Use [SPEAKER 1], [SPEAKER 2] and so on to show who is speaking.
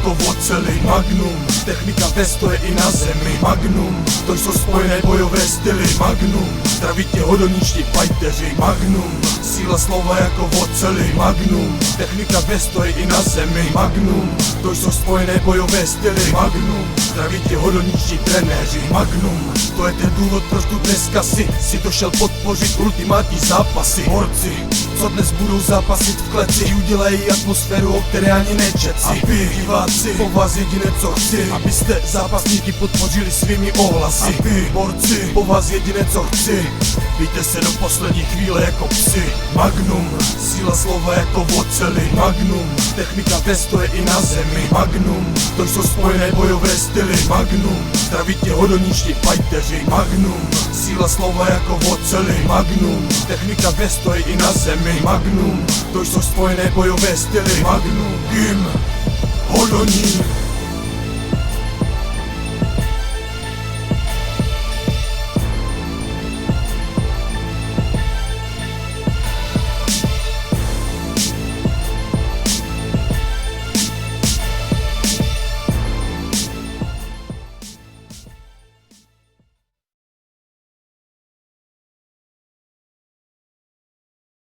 [SPEAKER 1] jako v oceli. Magnum, technika ve stoje i na zemi. Magnum, to jsou spojené bojové styly. Magnum, zdraví tě hodoničtí fighteři. Magnum, síla slova jako v oceli. Magnum, technika ve stoje i na zemi. Magnum, to jsou spojené bojové styly. Magnum, zdraví tě hodoničtí trenéři. Magnum, to je ten důvod, proč tu dneska si došel podpořit ultimátní zápasy. Borci, co dnes budou zápasit v kleci, udělají atmosféru, o které ani nečeci. A vy, diváci, po vás jediné co chci, abyste zápasníky podpořili svými ohlasy. A vy, borci, po vás jediné co chci, víte se do poslední chvíle jako psi. Magnum, síla slova jako v oceli. Magnum, technika ve stoje i na zemi. Magnum, to jsou spojené bojové styly. Magnum, zdraví tě hodoničtí fighteři. Magnum, síla slova jako v oceli. Magnum, technika ve stoje i na zemi. Magnum, to jsou spojené bojové styly. Magnum,